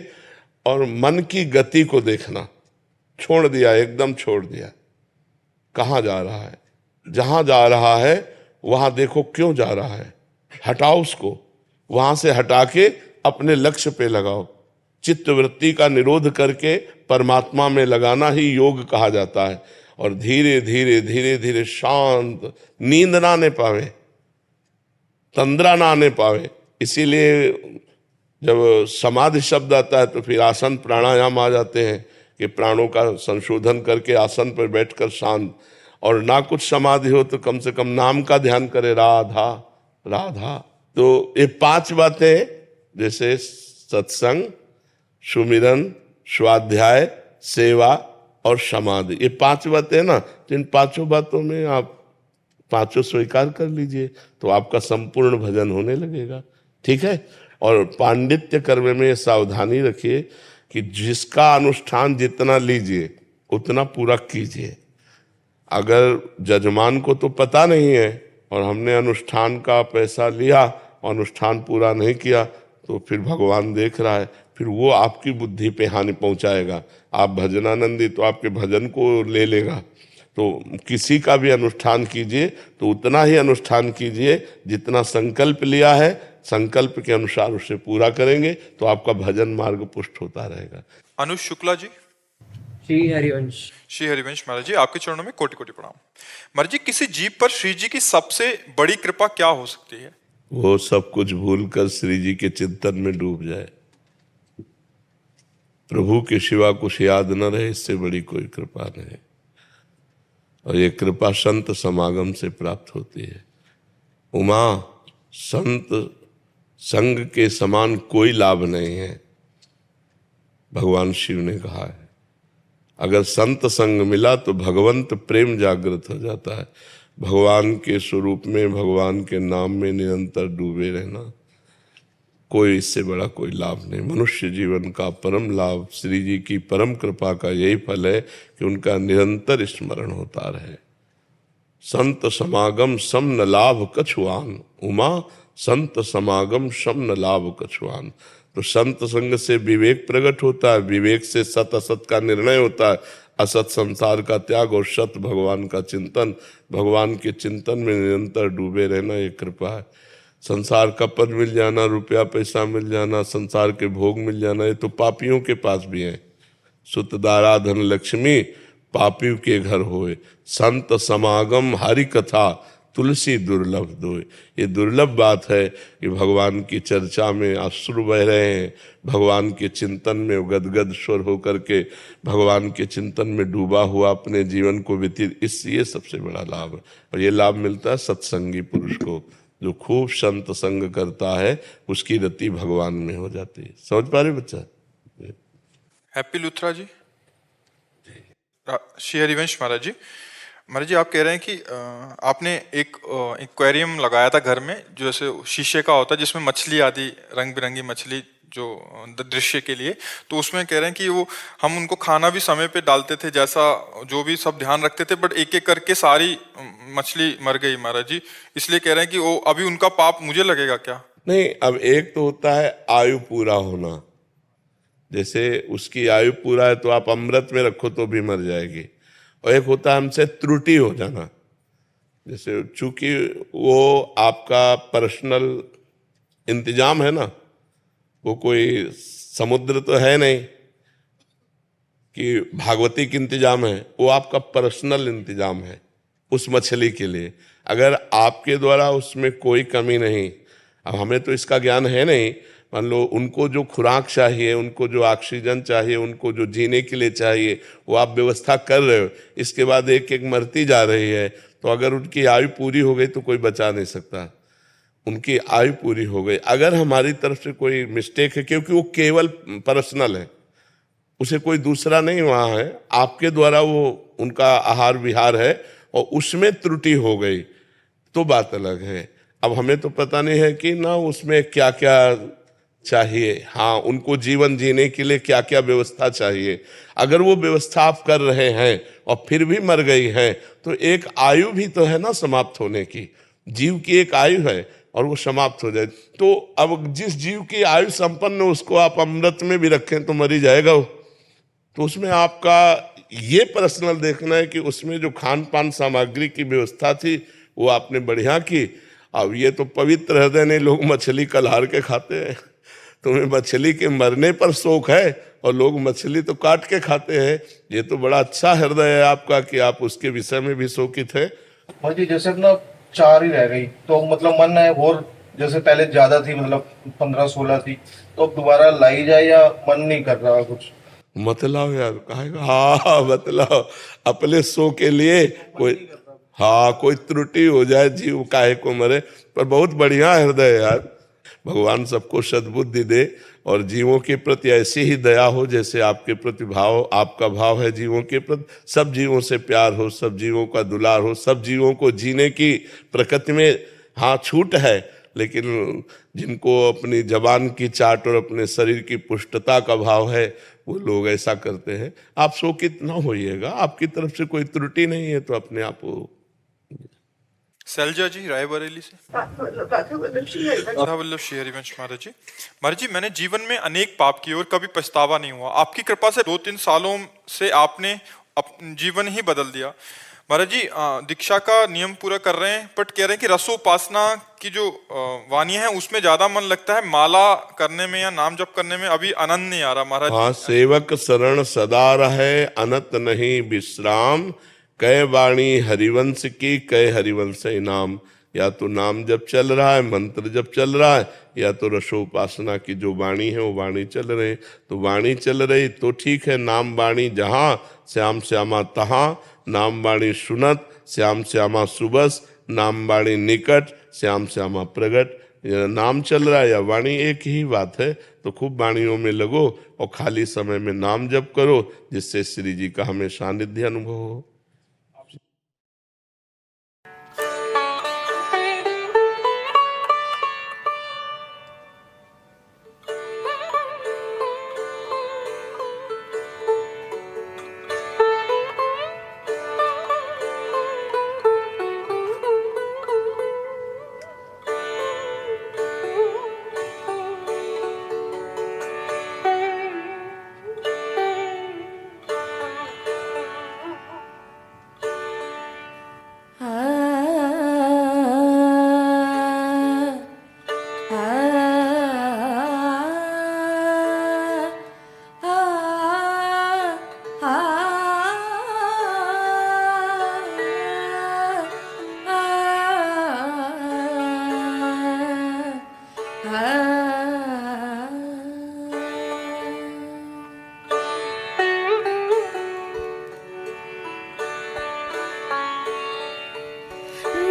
और मन की गति को देखना, छोड़ दिया, एकदम छोड़ दिया, कहाँ जा रहा है, जहां जा रहा है वहां देखो क्यों जा रहा है, हटाओ उसको, वहां से हटा के अपने लक्ष्य पे लगाओ। चित्त वृत्ति का निरोध करके परमात्मा में लगाना ही योग कहा जाता है। और धीरे धीरे धीरे धीरे शांत, नींद ना आने पावे, तंद्रा ना आने पावे। इसीलिए जब समाधि शब्द आता है तो फिर आसन प्राणायाम आ जाते हैं कि प्राणों का संशोधन करके आसन पर बैठकर शांत, और ना कुछ समाधि हो तो कम से कम नाम का ध्यान करे, राधा राधा। तो ये 5 बातें, जैसे सत्संग, सुमिरन, स्वाध्याय, सेवा और समाधि, ये 5 बातें ना, तो इन 5 बातों में आप 5 स्वीकार कर लीजिए तो आपका संपूर्ण भजन होने लगेगा। ठीक है। और पांडित्य कर्म में सावधानी रखिए कि जिसका अनुष्ठान जितना लीजिए उतना पूरा कीजिए। अगर जजमान को तो पता नहीं है और हमने अनुष्ठान का पैसा लिया और अनुष्ठान पूरा नहीं किया, तो फिर भगवान देख रहा है, फिर वो आपकी बुद्धि पे हानि पहुंचाएगा। आप भजनानंदी तो आपके भजन को ले लेगा। तो किसी का भी अनुष्ठान कीजिए तो उतना ही अनुष्ठान कीजिए जितना संकल्प लिया है, संकल्प के अनुसार उसे पूरा करेंगे तो आपका भजन मार्ग पुष्ट होता रहेगा। अनुज शुक्ला जी। श्री हरिवंश। श्री हरिवंश महाराज जी, आपके चरणों में कोटि कोटि प्रणाम। महाराज जी, किसी जीव पर श्री जी की सबसे बड़ी कृपा क्या हो सकती है? वो सब कुछ भूलकर श्री जी के चिंतन में डूब जाए, प्रभु के सिवा कुछ याद न रहे, इससे बड़ी कोई कृपा नहीं। और ये कृपा संत समागम से प्राप्त होती है। उमा संत संग के समान कोई लाभ नहीं है। भगवान शिव ने कहा है। अगर संत संग मिला तो भगवंत प्रेम जागृत हो जाता है। भगवान के स्वरूप में, भगवान के नाम में निरंतर डूबे रहना, कोई इससे बड़ा कोई लाभ नहीं। मनुष्य जीवन का परम लाभ, श्री जी की परम कृपा का यही फल है कि उनका निरंतर स्मरण होता रहे। संत समागम सम न लाभ कछुआन, उमा संत समागम सम न लाभ कछुआन। तो संत संग से विवेक प्रकट होता है, विवेक से सत असत का निर्णय होता है, असत संसार का त्याग और सत भगवान का चिंतन। भगवान के चिंतन में निरंतर डूबे रहना ये कृपा है। संसार का पद मिल जाना, रुपया पैसा मिल जाना, संसार के भोग मिल जाना, ये तो पापियों के पास भी है। सुत दारा धन लक्ष्मी पापियों के घर होए, संत समागम हरि कथा तुलसी दुर्लभ दोए। ये दुर्लभ बात है कि भगवान की चर्चा में अश्रु बह रहे हैं, भगवान के चिंतन में गदगद स्वर होकर के भगवान के चिंतन में डूबा हुआ अपने जीवन को व्यतीत, ये सबसे बड़ा लाभ है। और ये लाभ मिलता है सत्संगी पुरुष को, जो खूब संत संग करता है, उसकी रति भगवान में हो जाती है। समझ पा रहे बच्चा? हैप्पी लुथरा जी। श्री हरिवंश महाराज जी, महाराज जी आप कह रहे हैं कि आपने एक एक्वेरियम लगाया था घर में, जो जैसे शीशे का होता है जिसमें मछली आदि रंग बिरंगी मछली जो दृश्य के लिए, तो उसमें कह रहे हैं कि वो हम उनको खाना भी समय पे डालते थे, जैसा जो भी सब ध्यान रखते थे, बट एक एक करके सारी मछली मर गई महाराज जी। इसलिए कह रहे हैं कि वो अभी उनका पाप मुझे लगेगा क्या? नहीं, अब एक तो होता है आयु पूरा होना, जैसे उसकी आयु पूरा है तो आप अमृत में रखो तो भी मर जाएगी, और एक होता है हमसे त्रुटि हो जाना, जैसे चूंकि वो आपका पर्सनल इंतजाम है ना, वो कोई समुद्र तो है नहीं कि भागवती का इंतजाम है, वो आपका पर्सनल इंतजाम है उस मछली के लिए। अगर आपके द्वारा उसमें कोई कमी नहीं, अब हमें तो इसका ज्ञान है नहीं, मान लो उनको जो खुराक चाहिए, उनको जो ऑक्सीजन चाहिए, उनको जो जीने के लिए चाहिए, वो आप व्यवस्था कर रहे हो, इसके बाद एक एक मरती जा रही है, तो अगर उनकी आयु पूरी हो गई तो कोई बचा नहीं सकता। उनकी आयु पूरी हो गई, अगर हमारी तरफ से कोई मिस्टेक है, क्योंकि वो केवल पर्सनल है, उसे कोई दूसरा नहीं वहाँ है, आपके द्वारा वो उनका आहार विहार है और उसमें त्रुटि हो गई तो बात अलग है। अब हमें तो पता नहीं है कि ना उसमें क्या क्या चाहिए, हाँ उनको जीवन जीने के लिए क्या क्या व्यवस्था चाहिए। अगर वो व्यवस्था आप कर रहे हैं और फिर भी मर गई है तो एक आयु भी तो है ना समाप्त होने की, जीव की एक आयु है और वो समाप्त हो जाए, तो अब जिस जीव की आयु संपन्न है उसको आप अमृत में भी रखें तो मर ही जाएगा वो। तो उसमें आपका ये पर्सनल देखना है कि उसमें जो खान पान सामग्री की व्यवस्था थी वो आपने बढ़िया की। अब ये तो पवित्र हृदय नहीं, लोग मछली कल्हार के खाते हैं, तुम्हें मछली के मरने पर शोक है और लोग मछली तो काट के खाते हैं। ये तो बड़ा अच्छा हृदय है आपका कि आप उसके विषय में भी शोकित है। जी जैसे अपना 4 ही रह गई तो मतलब मन है, और जैसे पहले ज्यादा थी, मतलब 15-16 थी, तो अब दोबारा लाई जाए या मन नहीं कर रहा कुछ? मत लाओ यार, कहेगा हाँ मत लाओ, अपने सो के लिए कोई, हाँ कोई त्रुटि हो जाए, जीव काहे को मरे। पर बहुत बढ़िया हृदय है यार, भगवान सबको सद्बुद्धि दे और जीवों के प्रति ऐसी ही दया हो जैसे आपके प्रति भाव, आपका भाव है जीवों के प्रति। सब जीवों से प्यार हो, सब जीवों का दुलार हो, सब जीवों को जीने की प्रकृति में हाँ छूट है, लेकिन जिनको अपनी जबान की चाट और अपने शरीर की पुष्टता का भाव है वो लोग ऐसा करते हैं। आप शोकित ना होइएगा, आपकी तरफ से कोई त्रुटि नहीं है तो अपने आप हो। सैलजा जी रायबरेली से। राधा वल्लभ श्री हरिवंश महाराज जी। महाराज जी, मैंने जीवन में अनेक पाप किए और कभी पछतावा नहीं हुआ। आपकी कृपा से 2-3 सालों से आपने जीवन ही बदल दिया। महाराज जी दीक्षा का नियम पूरा कर रहे हैं, बट कह रहे हैं कि रसोपासना की जो वाणी है उसमें ज्यादा मन लगता है, माला करने में या नाम जप करने में अभी आनंद नहीं आ रहा महाराज। हाँ, सेवक शरण सदा रहे, अनत नहीं विश्राम, कै वाणी हरिवंश की, कै हरिवंश इनाम। या तो नाम जब चल रहा है, मंत्र जब चल रहा है, या तो रसोपासना की जो वाणी है वो वाणी चल रही। तो वाणी चल रही तो ठीक है, नाम वाणी जहाँ श्याम श्यामा तहाँ, नाम वाणी सुनत श्याम श्यामा सुबस, नाम वाणी निकट, श्याम श्यामा प्रगट। नाम चल रहा है या वाणी, एक ही बात है। तो खूब वाणियों में लगो और खाली समय में नाम जप करो, जिससे श्री जी का हमें सानिध्य अनुभव हो।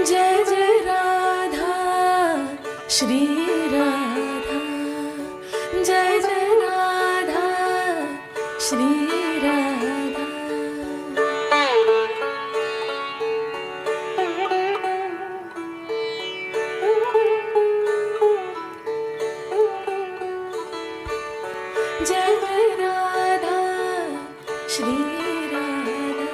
जय जय राधा श्री राधा, जय जय राधा श्री राधा। जय जय राधा श्री राधा,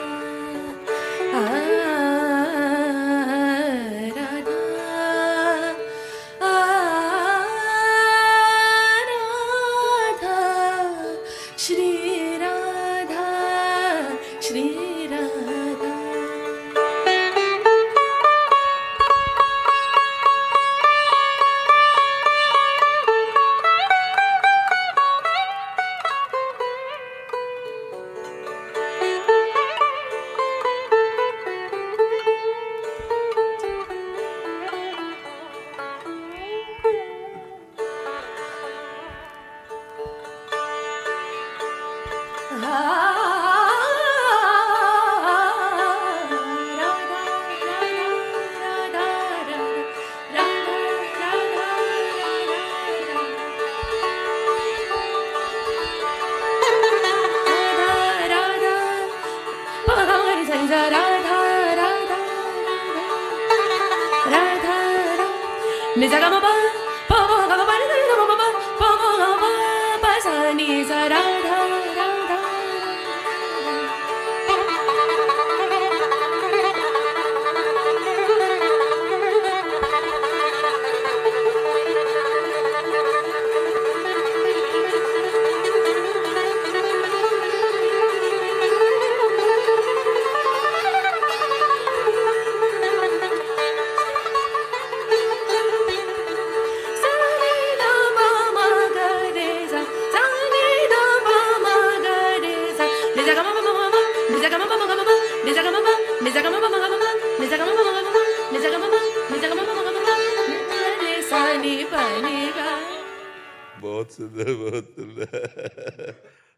बहुत सुंदर, बहुत सुंदर।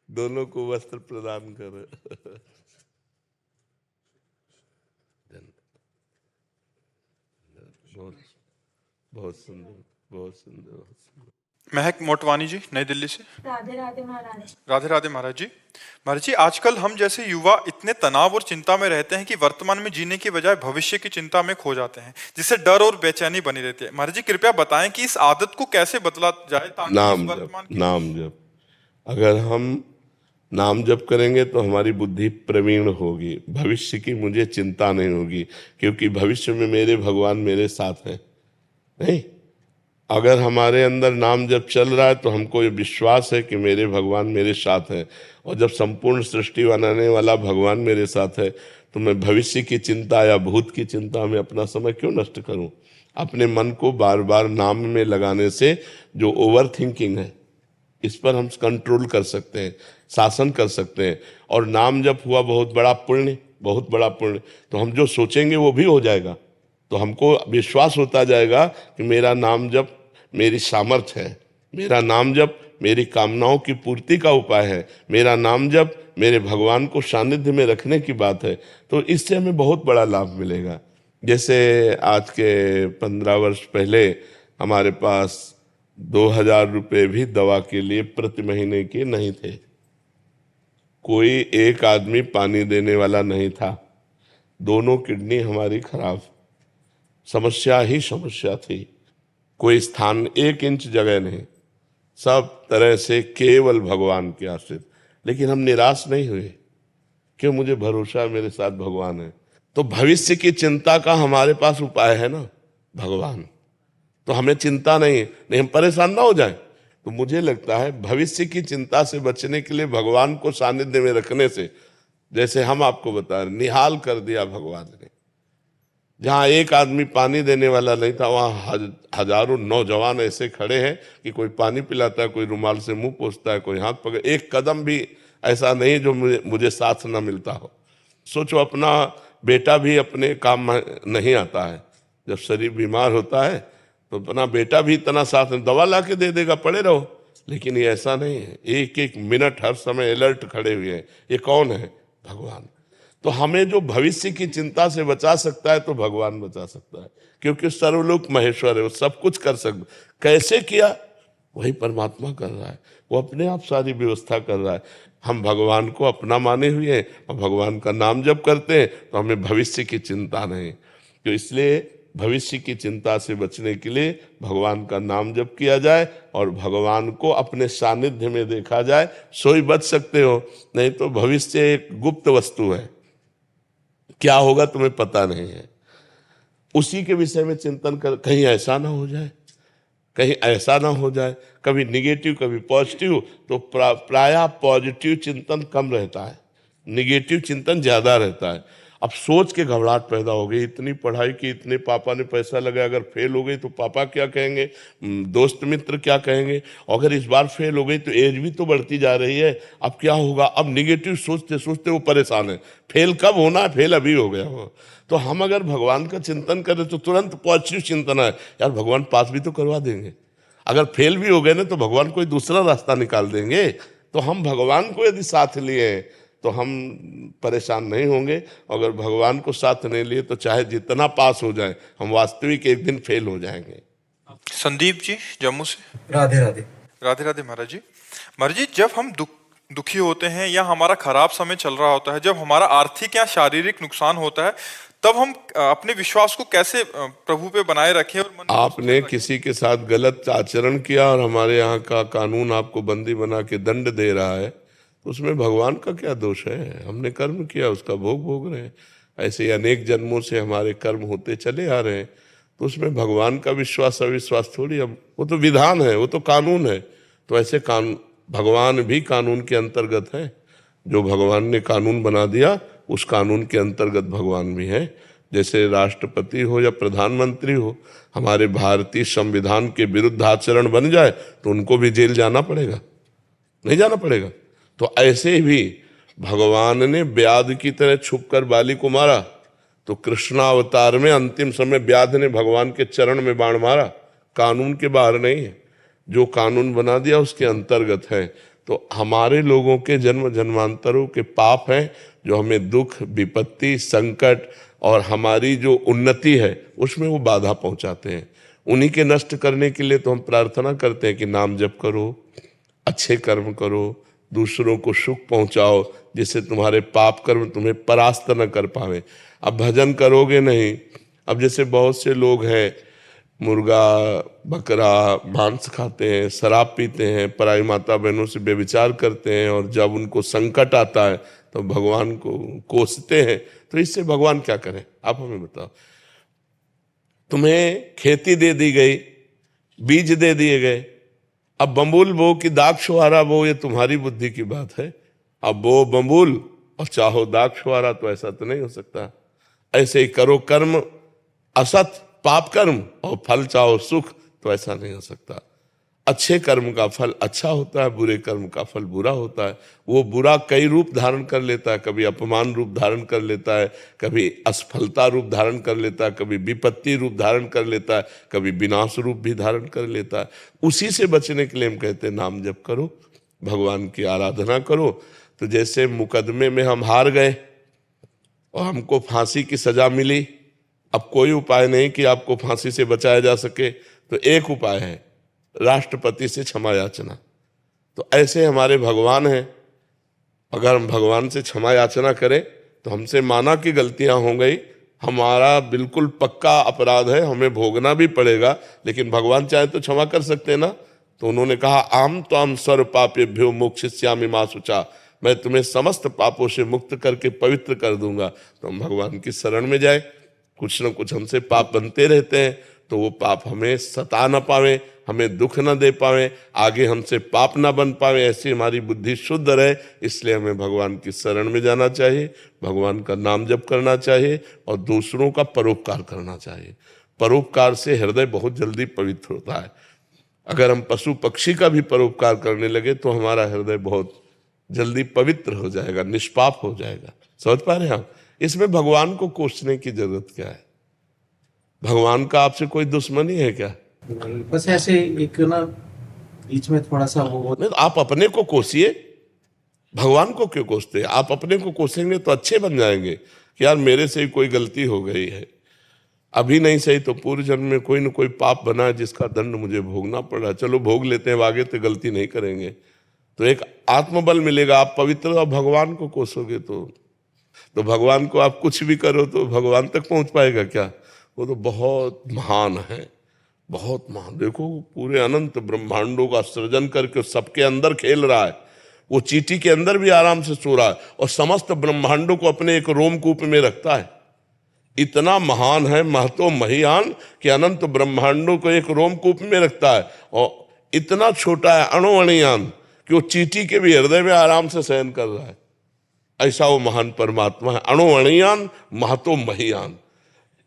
दोनों को वस्त्र प्रदान कर। बहुत बहुत सुंदर, बहुत सुंदर, बहुत सुंदर। महक मोटवानी जी, नई दिल्ली से। राधे राधे महाराज। राधे राधे महाराज जी। महाराज जी, आजकल हम जैसे युवा इतने तनाव और चिंता में रहते हैं कि वर्तमान में जीने की बजाय भविष्य की चिंता में खो जाते हैं, जिससे डर और बेचैनी बनी रहती है। महाराज जी, कृपया बताएं कि इस आदत को कैसे बदला जाए ताकि नाम इस जप, वर्तमान नाम जप। अगर हम नाम जप करेंगे तो हमारी बुद्धि प्रवीण होगी, भविष्य की मुझे चिंता नहीं होगी, क्योंकि भविष्य में मेरे भगवान मेरे साथ हैं। नहीं, अगर हमारे अंदर नाम जब चल रहा है तो हमको ये विश्वास है कि मेरे भगवान मेरे साथ हैं, और जब संपूर्ण सृष्टि बनाने वाला भगवान मेरे साथ है तो मैं भविष्य की चिंता या भूत की चिंता में अपना समय क्यों नष्ट करूं। अपने मन को बार बार नाम में लगाने से जो ओवर थिंकिंग है, इस पर हम कंट्रोल कर सकते हैं, शासन कर सकते हैं। और नाम जब हुआ बहुत बड़ा पुण्य, बहुत बड़ा पुण्य, तो हम जो सोचेंगे वो भी हो जाएगा। तो हमको विश्वास होता जाएगा कि मेरा नाम जप मेरी सामर्थ्य है, मेरा नाम जप मेरी कामनाओं की पूर्ति का उपाय है, मेरा नाम जप मेरे भगवान को सानिध्य में रखने की बात है। तो इससे हमें बहुत बड़ा लाभ मिलेगा। जैसे आज के 15 वर्ष पहले हमारे पास 2000 रुपये भी दवा के लिए प्रति महीने के नहीं थे। कोई एक आदमी पानी देने वाला नहीं था। दोनों किडनी हमारी खराब, समस्या ही समस्या थी। कोई स्थान 1 इंच जगह नहीं, सब तरह से केवल भगवान के आश्रित। लेकिन हम निराश नहीं हुए, क्यों? मुझे भरोसा मेरे साथ भगवान है। तो भविष्य की चिंता का हमारे पास उपाय है ना, भगवान। तो हमें चिंता नहीं हम परेशान ना हो जाएं। तो मुझे लगता है भविष्य की चिंता से बचने के लिए भगवान को सानिध्य में रखने से, जैसे हम आपको बता रहे, निहाल कर दिया भगवान ने। जहां एक आदमी पानी देने वाला नहीं था, वहां हजारों नौजवान ऐसे खड़े हैं कि कोई पानी पिलाता है, कोई रुमाल से मुंह पोंछता है, कोई हाथ पकड़। एक कदम भी ऐसा नहीं जो मुझे साथ ना मिलता हो। सोचो, अपना बेटा भी अपने काम नहीं आता है। जब शरीर बीमार होता है तो अपना बेटा भी इतना साथ में दवा ला के दे देगा, पड़े रहो। लेकिन ये ऐसा नहीं है, एक एक मिनट हर समय अलर्ट खड़े हुए हैं। ये कौन है? भगवान। तो हमें जो भविष्य की चिंता से बचा सकता है तो भगवान बचा सकता है, क्योंकि सर्वलोक महेश्वर है, वो सब कुछ कर सकता। कैसे किया? वही परमात्मा कर रहा है, वो अपने आप सारी व्यवस्था कर रहा है। हम भगवान को अपना माने हुए हैं और भगवान का नाम जप करते हैं, तो हमें भविष्य की चिंता नहीं। तो इसलिए भविष्य की चिंता से बचने के लिए भगवान का नाम जप किया जाए और भगवान को अपने सानिध्य में देखा जाए, सो ही बच सकते हो। नहीं तो भविष्य एक गुप्त वस्तु है, क्या होगा तुम्हें पता नहीं है। उसी के विषय में चिंतन कर, कहीं ऐसा ना हो जाए, कहीं ऐसा ना हो जाए, कभी निगेटिव कभी पॉजिटिव। तो प्रायः पॉजिटिव चिंतन कम रहता है, निगेटिव चिंतन ज्यादा रहता है। अब सोच के घबराहट पैदा हो गई, इतनी पढ़ाई की, इतने पापा ने पैसा लगाया, अगर फेल हो गई तो पापा क्या कहेंगे, दोस्त मित्र क्या कहेंगे, अगर इस बार फेल हो गई तो एज भी तो बढ़ती जा रही है, अब क्या होगा। अब निगेटिव सोचते सोचते वो परेशान है। फेल कब होना है? फेल अभी हो गया हो। तो हम अगर भगवान का चिंतन करें तो तुरंत पॉजिटिव चिंतन है, यार भगवान पास भी तो करवा देंगे। अगर फेल भी हो गए ना तो भगवान कोई दूसरा रास्ता निकाल देंगे। तो हम भगवान को यदि साथ लिए तो हम परेशान नहीं होंगे। अगर भगवान को साथ नहीं लिए तो चाहे जितना पास हो जाए, हम वास्तविक एक दिन फेल हो जाएंगे। संदीप जी जम्मू से। राधे राधे। राधे राधे महाराज जी। महाराज जी, जब हम दुखी होते हैं या हमारा खराब समय चल रहा होता है, जब हमारा आर्थिक या शारीरिक नुकसान होता है, तब हम अपने विश्वास को कैसे प्रभु पे बनाए रखें? और मन आपने किसी के साथ गलत आचरण किया और हमारे यहाँ का कानून आपको बंदी बना के दंड दे रहा है, तो उसमें भगवान का क्या दोष है? हमने कर्म किया, उसका भोग भोग रहे हैं। ऐसे ही अनेक जन्मों से हमारे कर्म होते चले आ रहे हैं, तो उसमें भगवान का विश्वास अविश्वास थोड़ी। अब वो तो विधान है, वो तो कानून है। तो ऐसे कानून, भगवान भी कानून के अंतर्गत है। जो भगवान ने कानून बना दिया उस कानून के अंतर्गत भगवान भी है। जैसे राष्ट्रपति हो या प्रधानमंत्री हो, हमारे भारतीय संविधान के विरुद्ध आचरण बन जाए तो उनको भी जेल जाना पड़ेगा, नहीं जाना पड़ेगा? तो ऐसे भी भगवान ने व्याध की तरह छुपकर बाली को मारा, तो कृष्णावतार में अंतिम समय व्याध ने भगवान के चरण में बाण मारा। कानून के बाहर नहीं है, जो कानून बना दिया उसके अंतर्गत है। तो हमारे लोगों के जन्म जन्मांतरों के पाप हैं जो हमें दुख, विपत्ति, संकट और हमारी जो उन्नति है उसमें वो बाधा पहुंचाते हैं। उन्हीं के नष्ट करने के लिए तो हम प्रार्थना करते हैं कि नाम जप करो, अच्छे कर्म करो, दूसरों को सुख पहुंचाओ, जिससे तुम्हारे पाप कर्म तुम्हें परास्त न कर पावे। अब भजन करोगे नहीं। अब जैसे बहुत से लोग हैं, मुर्गा बकरा मांस खाते हैं, शराब पीते हैं, पराई माता बहनों से व्यभिचार करते हैं, और जब उनको संकट आता है तो भगवान को कोसते हैं। तो इससे भगवान क्या करें? आप हमें बताओ। तुम्हें खेती दे दी गई, बीज दे दिए गए, अब बम्बुल बो कि दाग छुहारा बो, ये तुम्हारी बुद्धि की बात है। अब बो बम्बुल और चाहो दाग छुहारा, तो ऐसा तो नहीं हो सकता। ऐसे ही करो कर्म असत पाप कर्म और फल चाहो सुख, तो ऐसा नहीं हो सकता। अच्छे कर्म का फल अच्छा होता है, बुरे कर्म का फल बुरा होता है। वो बुरा कई रूप धारण कर लेता है, कभी अपमान रूप धारण कर लेता है, कभी असफलता रूप धारण कर लेता है, कभी विपत्ति रूप धारण कर लेता है, कभी विनाश रूप भी धारण कर लेता है। उसी से बचने के लिए हम कहते हैं नाम जप करो, भगवान की आराधना करो। तो जैसे मुकदमे में हम हार गए और हमको फांसी की सजा मिली, अब कोई उपाय नहीं कि आपको फांसी से बचाया जा सके, तो एक उपाय है, राष्ट्रपति से क्षमा याचना। तो ऐसे हमारे भगवान हैं, अगर हम भगवान से क्षमा याचना करें तो हमसे माना कि गलतियां हो गई, हमारा बिल्कुल पक्का अपराध है, हमें भोगना भी पड़ेगा, लेकिन भगवान चाहे तो क्षमा कर सकते हैं ना। तो उन्होंने कहा आम तो हम सर्व पापेभ्यो मोक्षयिष्यामि मा शुचा, मैं तुम्हें समस्त पापों से मुक्त करके पवित्र कर दूंगा। तो हम भगवान की शरण में जाए, कुछ न कुछ हमसे पाप बनते रहते हैं, तो वो पाप हमें सता न पावे, हमें दुख न दे पावे, आगे हमसे पाप ना बन पावे, ऐसी हमारी बुद्धि शुद्ध रहे। इसलिए हमें भगवान की शरण में जाना चाहिए, भगवान का नाम जप करना चाहिए और दूसरों का परोपकार करना चाहिए। परोपकार से हृदय बहुत जल्दी पवित्र होता है। अगर हम पशु पक्षी का भी परोपकार करने लगे तो हमारा हृदय बहुत जल्दी पवित्र हो जाएगा, निष्पाप हो जाएगा। समझ पा रहे हैं आप? इसमें भगवान को कोसने की जरूरत क्या है? भगवान का आपसे कोई दुश्मनी है क्या? बस ऐसे एक ना बीच में थोड़ा सा वो नहीं, तो आप अपने को कोसिए, भगवान को क्यों कोसते हैं? आप अपने को कोसेंगे तो अच्छे बन जाएंगे कि यार मेरे से ही कोई गलती हो गई है, अभी नहीं सही तो पूर्व जन्म में कोई न कोई पाप बना है जिसका दंड मुझे भोगना पड़ रहा है, चलो भोग लेते हैं, आगे तो गलती नहीं करेंगे। तो एक आत्मबल मिलेगा। आप पवित्र और भगवान को कोसोगे तो भगवान को आप कुछ भी करो तो भगवान तक पहुंच पाएगा क्या? वो तो बहुत महान है, बहुत महान। देखो पूरे अनंत ब्रह्मांडों का सृजन करके सबके अंदर खेल रहा है, वो चींटी के अंदर भी आराम से सो रहा है और समस्त ब्रह्मांडों को अपने एक रोमकूप में रखता है। इतना महान है, महतो महियान, कि अनंत ब्रह्मांडों को एक रोमकूप में रखता है। और इतना छोटा है अणुअणियान कि वो चींटी के भी हृदय में आराम से शयन कर रहा है। ऐसा वो महान परमात्मा है, अणुअणियान महतो महियान।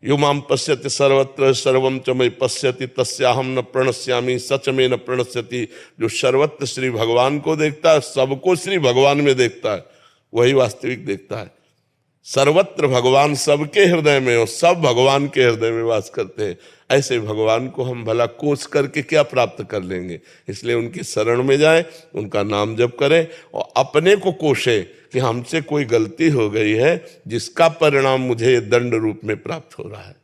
यो माम पश्यति सर्वत्र सर्वम च मयि पश्यति तस्याहम न प्रणश्यामि सच में न प्रणश्यति। जो सर्वत्र श्री भगवान को देखता है, सबको श्री भगवान में देखता है, वही वास्तविक देखता है। सर्वत्र भगवान सबके हृदय में और सब भगवान के हृदय में वास करते हैं। ऐसे भगवान को हम भला कोस करके क्या प्राप्त कर लेंगे? इसलिए उनकी शरण में जाए, उनका नाम जप करें और अपने को कोशे कि हमसे कोई गलती हो गई है जिसका परिणाम मुझे दंड रूप में प्राप्त हो रहा है।